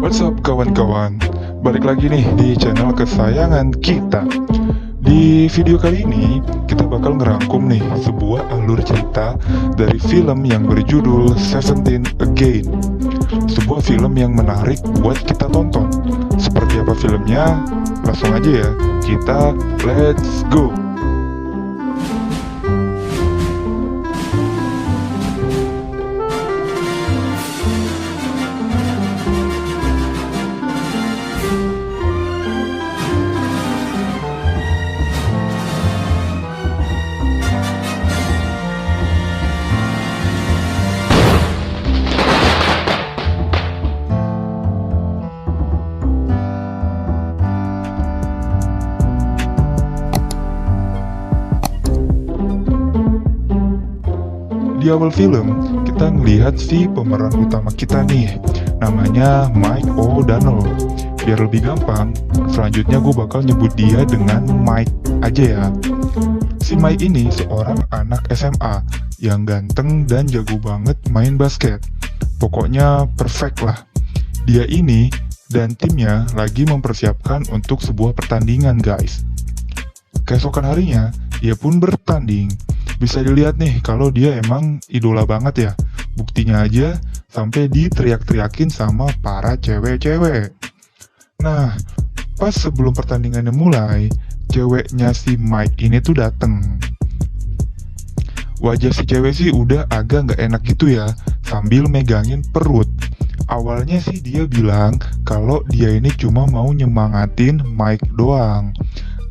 What's up kawan-kawan, balik lagi nih di channel kesayangan kita. Di video kali ini kita bakal ngerangkum nih sebuah alur cerita dari film yang berjudul Seventeen Again. Sebuah film yang menarik buat kita tonton. Seperti apa filmnya? Langsung aja ya, kita let's go. Di awal film, kita ngelihat si pemeran utama kita nih, namanya Mike O'Donnell. Biar lebih gampang, selanjutnya gue bakal nyebut dia dengan Mike aja ya. Si Mike ini seorang anak SMA yang ganteng dan jago banget main basket. Pokoknya perfect lah. Dia ini dan timnya lagi mempersiapkan untuk sebuah pertandingan guys. Keesokan harinya, dia pun bertanding. Bisa dilihat nih kalau dia emang idola banget ya. Buktinya aja sampai diteriak-teriakin sama para cewek-cewek. Nah, pas sebelum pertandingannya mulai, ceweknya si Mike ini tuh dateng. Wajah si cewek sih udah agak nggak enak gitu ya, sambil megangin perut. Awalnya sih dia bilang kalau dia ini cuma mau nyemangatin Mike doang.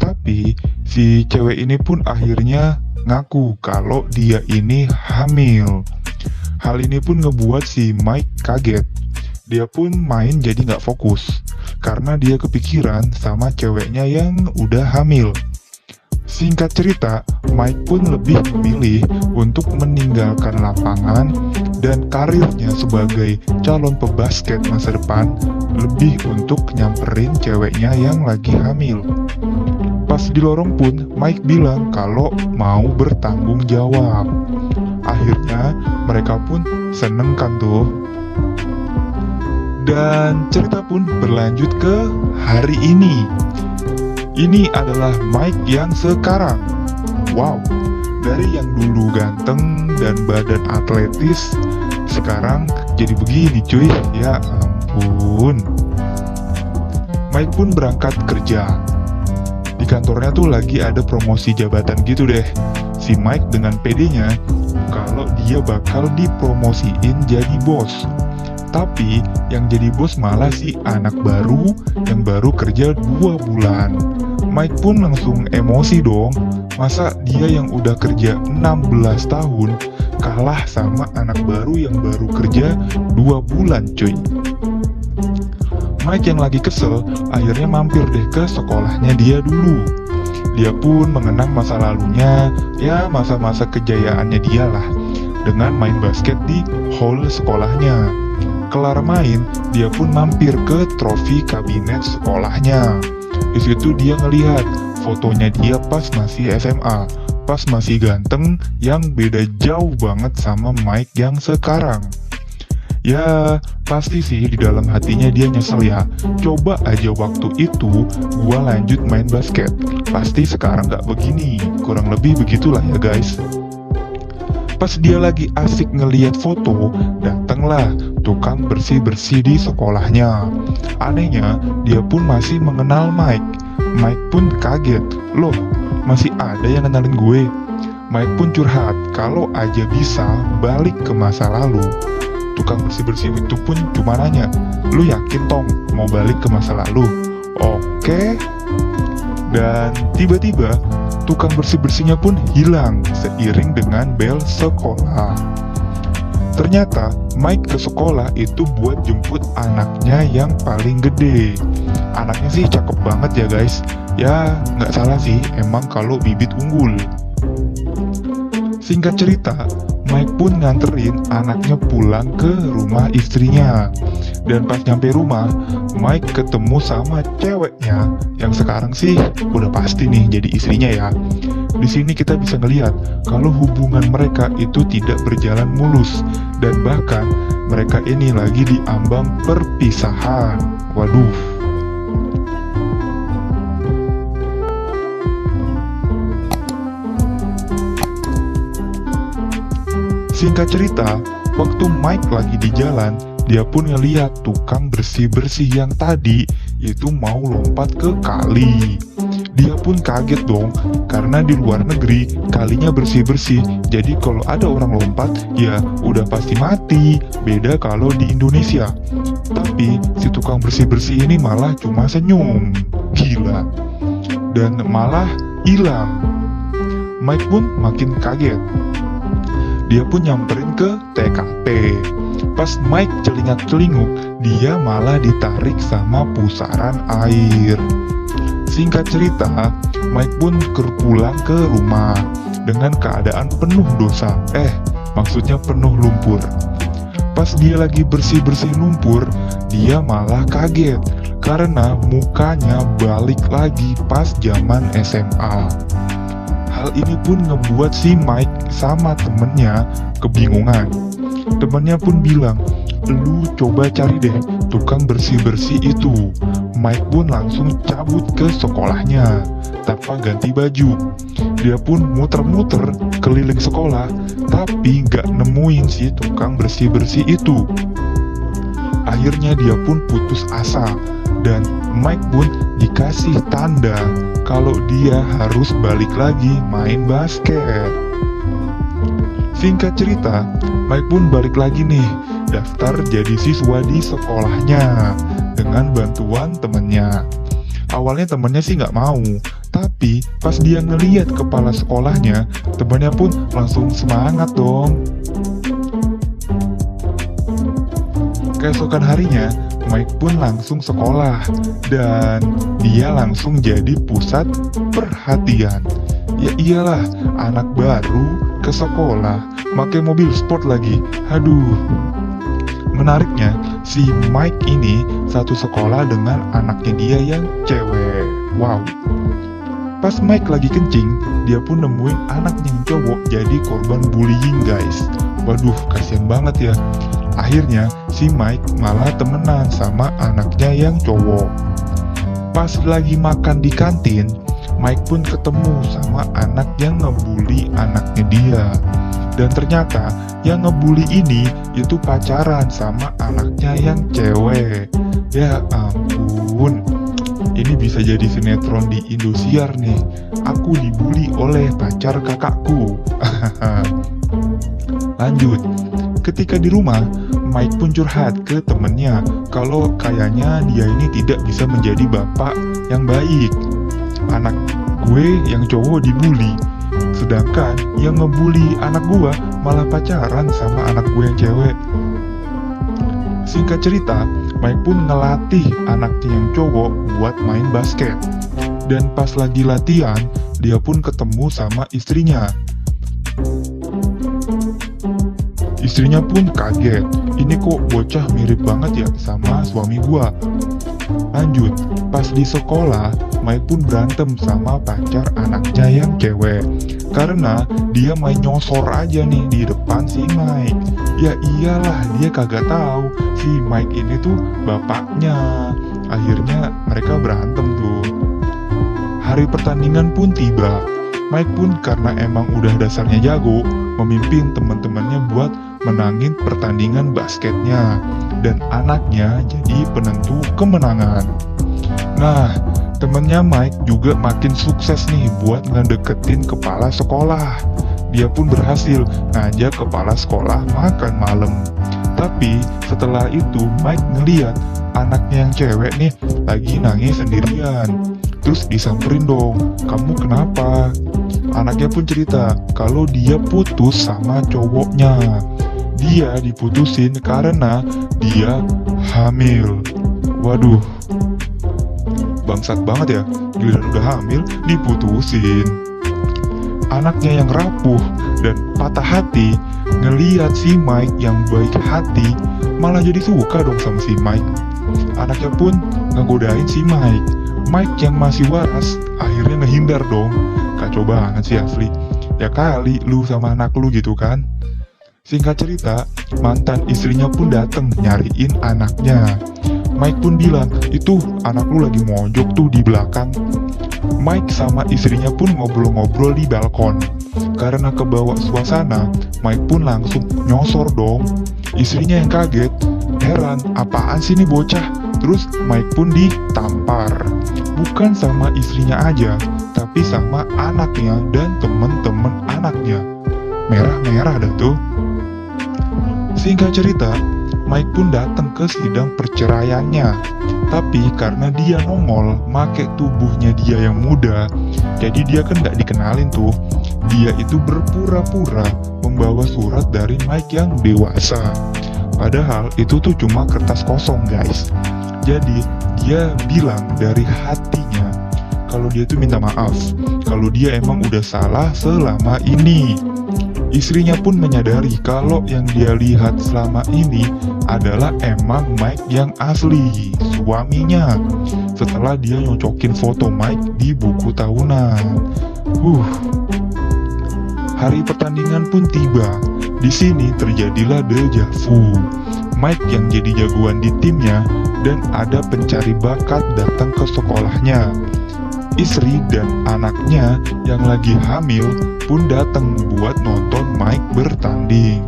Tapi si cewek ini pun akhirnya ngaku kalau dia ini hamil. Hal ini pun ngebuat si Mike kaget. Dia pun main jadi nggak fokus karena dia kepikiran sama ceweknya yang udah hamil. Singkat cerita, Mike pun lebih memilih untuk meninggalkan lapangan dan karirnya sebagai calon pebasket masa depan lebih untuk nyamperin ceweknya yang lagi hamil. Pas di lorong pun, Mike bilang kalau mau bertanggung jawab. Akhirnya, mereka pun seneng kan tuh. Dan cerita pun berlanjut ke hari ini. Ini adalah Mike yang sekarang. Wow, dari yang dulu ganteng dan badan atletis, sekarang jadi begini cuy. Ya ampun. Mike pun berangkat kerja. Di kantornya tuh lagi ada promosi jabatan gitu deh. Si Mike dengan pedenya kalau dia bakal dipromosiin jadi bos. Tapi yang jadi bos malah si anak baru yang baru kerja 2 bulan. Mike pun langsung emosi dong. Masa dia yang udah kerja 16 tahun kalah sama anak baru yang baru kerja 2 bulan cuy. Mike yang lagi kesel, akhirnya mampir deh ke sekolahnya dia dulu. Dia pun mengenang masa lalunya, ya masa-masa kejayaannya dia lah, dengan main basket di hall sekolahnya. Kelar main, dia pun mampir ke trofi kabinet sekolahnya. Di situ dia ngelihat fotonya dia pas masih SMA, pas masih ganteng, yang beda jauh banget sama Mike yang sekarang. Ya, pasti sih di dalam hatinya dia nyesel ya. Coba aja waktu itu gua lanjut main basket, pasti sekarang gak begini. Kurang lebih begitulah ya guys. Pas dia lagi asik ngeliat foto, datanglah tukang bersih-bersih di sekolahnya. Anehnya, dia pun masih mengenal Mike. Mike pun kaget, loh masih ada yang kenalin gue. Mike pun curhat kalau aja bisa balik ke masa lalu. Tukang bersih-bersih itu pun cuma nanya, lu yakin Tong mau balik ke masa lalu? Oke. Dan tiba-tiba tukang bersih-bersihnya pun hilang seiring dengan bel sekolah. Ternyata Mike ke sekolah itu buat jemput anaknya yang paling gede. Anaknya sih cakep banget ya guys. Ya nggak salah sih emang kalau bibit unggul. Singkat cerita, Mike pun nganterin anaknya pulang ke rumah istrinya. Dan pas nyampe rumah, Mike ketemu sama ceweknya yang sekarang sih udah pasti nih jadi istrinya ya. di sini kita bisa ngelihat kalau hubungan mereka itu tidak berjalan mulus dan bahkan mereka ini lagi di ambang perpisahan. Waduh. Singkat cerita, waktu Mike lagi di jalan, dia pun ngeliat tukang bersih-bersih yang tadi itu mau lompat ke kali. Dia pun kaget dong, karena di luar negeri kalinya bersih-bersih. Jadi kalau ada orang lompat, ya udah pasti mati. Beda kalau di Indonesia. Tapi si tukang bersih-bersih ini malah cuma senyum. Gila. Dan malah hilang. Mike pun makin kaget. Dia pun nyamperin ke TKP. Pas Mike celingak-celinguk, dia malah ditarik sama pusaran air. Singkat cerita, Mike pun pulang ke rumah dengan keadaan penuh dosa. Maksudnya penuh lumpur. Pas dia lagi bersih-bersih lumpur, dia malah kaget karena mukanya balik lagi pas zaman SMA. Hal ini pun ngebuat si Mike sama temennya kebingungan. Temennya pun bilang, "Lu coba cari deh tukang bersih-bersih itu." Mike pun langsung cabut ke sekolahnya tanpa ganti baju. Dia pun muter-muter keliling sekolah, tapi gak nemuin si tukang bersih-bersih itu. Akhirnya dia pun putus asa, dan Mike pun dikasih tanda kalau dia harus balik lagi main basket. Singkat cerita, Mike pun balik lagi nih, daftar jadi siswa di sekolahnya dengan bantuan temennya. Awalnya temennya sih nggak mau, tapi pas dia ngeliat kepala sekolahnya, temennya pun langsung semangat dong. Keesokan harinya, Mike pun langsung sekolah dan dia langsung jadi pusat perhatian. Ya iyalah, anak baru ke sekolah, pakai mobil sport lagi. Aduh. Menariknya, si Mike ini satu sekolah dengan anaknya dia yang cewek. Wow. Pas Mike lagi kencing, dia pun nemuin anaknya yang cowok jadi korban bullying, guys. Waduh, kasihan banget ya. Akhirnya, si Mike malah temenan sama anaknya yang cowok. Pas lagi makan di kantin, Mike pun ketemu sama anak yang ngebully anaknya dia. Dan ternyata yang ngebully ini itu pacaran sama anaknya yang cewek. Ya ampun, ini bisa jadi sinetron di Indosiar nih. Aku dibully oleh pacar kakakku. Lanjut, ketika di rumah, Mike pun curhat ke temennya kalau kayaknya dia ini tidak bisa menjadi bapak yang baik. Anak gue yang cowok dibully, sedangkan yang ngebully anak gue malah pacaran sama anak gue yang cewek. Singkat cerita, Mike pun ngelatih anaknya yang cowok buat main basket. Dan pas lagi latihan, dia pun ketemu sama istrinya. Istrinya pun kaget, ini kok bocah mirip banget ya sama suami gua. Lanjut, pas di sekolah, Mike pun berantem sama pacar anaknya yang cewek karena dia main nyosor aja nih di depan si Mike. Ya iyalah, dia kagak tahu si Mike ini tuh bapaknya. Akhirnya mereka berantem tuh. Hari pertandingan pun tiba. Mike pun karena emang udah dasarnya jago, memimpin teman-temannya buat menangin pertandingan basketnya, dan anaknya jadi penentu kemenangan. Nah, temennya Mike juga makin sukses nih buat ngedeketin kepala sekolah. Dia pun berhasil ngajak kepala sekolah makan malam. Tapi setelah itu Mike ngeliat anaknya yang cewek nih lagi nangis sendirian. Terus disamperin dong, "Kamu kenapa?" Anaknya pun cerita kalau dia putus sama cowoknya. Dia diputusin karena dia hamil. Waduh, bangsat banget ya, giliran udah hamil diputusin. Anaknya yang rapuh dan patah hati ngeliat si Mike yang baik hati malah jadi suka dong sama si Mike. Anaknya pun ngegodain si Mike. Mike yang masih waras akhirnya ngehindar dong kacau banget sih asli. Ya kali lu sama anak lu gitu kan. Singkat cerita, mantan istrinya pun dateng nyariin anaknya. Mike pun bilang, itu anak lu lagi mojok tuh di belakang. Mike sama istrinya pun ngobrol-ngobrol di balkon. Karena kebawa suasana, Mike pun langsung nyosor dong. Istrinya yang kaget, heran, apaan sih nih bocah? Terus Mike pun ditampar. Bukan sama istrinya aja, tapi sama anaknya dan temen-temen anaknya. Merah-merah dah tuh. Singkat cerita, Mike pun datang ke sidang perceraiannya. Tapi karena dia nongol, make tubuhnya dia yang muda, jadi dia kan gak dikenalin tuh. Dia itu berpura-pura membawa surat dari Mike yang dewasa. Padahal itu tuh cuma kertas kosong guys. Jadi dia bilang dari hatinya kalau dia tuh minta maaf, kalau dia emang udah salah selama ini. Istrinya pun menyadari kalau yang dia lihat selama ini adalah emang Mike yang asli, suaminya. Setelah dia nyocokin foto Mike di buku tahunan. Hari pertandingan pun tiba. Di sini terjadilah deja vu. Mike yang jadi jagoan di timnya dan ada pencari bakat datang ke sekolahnya. Istri dan anaknya yang lagi hamil pun datang buat nonton Mike bertanding.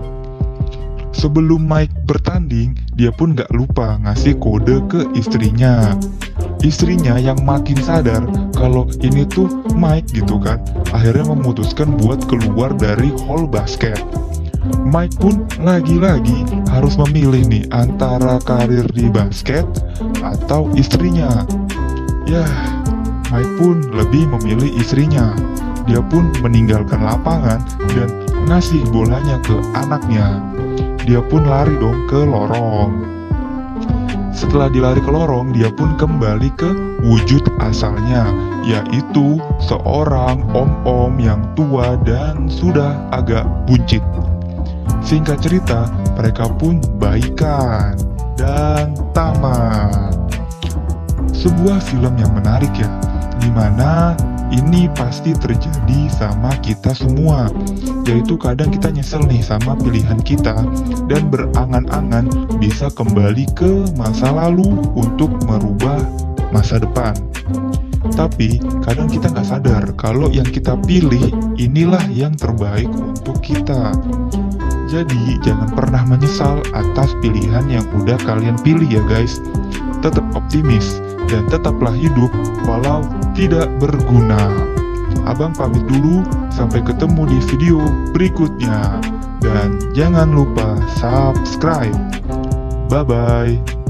Sebelum Mike bertanding, dia pun gak lupa ngasih kode ke istrinya. Istrinya yang makin sadar kalau ini tuh Mike gitu kan, akhirnya memutuskan buat keluar dari hall basket. Mike pun lagi-lagi harus memilih nih antara karir di basket atau istrinya. Yah, Mike pun lebih memilih istrinya. Dia pun meninggalkan lapangan dan ngasih bolanya ke anaknya. Dia pun lari dong ke lorong. Setelah dilari ke lorong, dia pun kembali ke wujud asalnya, yaitu seorang om-om yang tua dan sudah agak buncit. Singkat cerita, mereka pun baikan dan tamat. Sebuah film yang menarik ya, dimana ini pasti terjadi sama kita semua, yaitu kadang kita nyesel nih sama pilihan kita dan berangan-angan bisa kembali ke masa lalu untuk merubah masa depan. Tapi kadang kita nggak sadar kalau yang kita pilih inilah yang terbaik untuk kita. Jadi jangan pernah menyesal atas pilihan yang udah kalian pilih ya guys. Tetap optimis dan tetaplah hidup walau tidak berguna. Abang pamit dulu, sampai ketemu di video berikutnya. Dan jangan lupa subscribe. Bye-bye.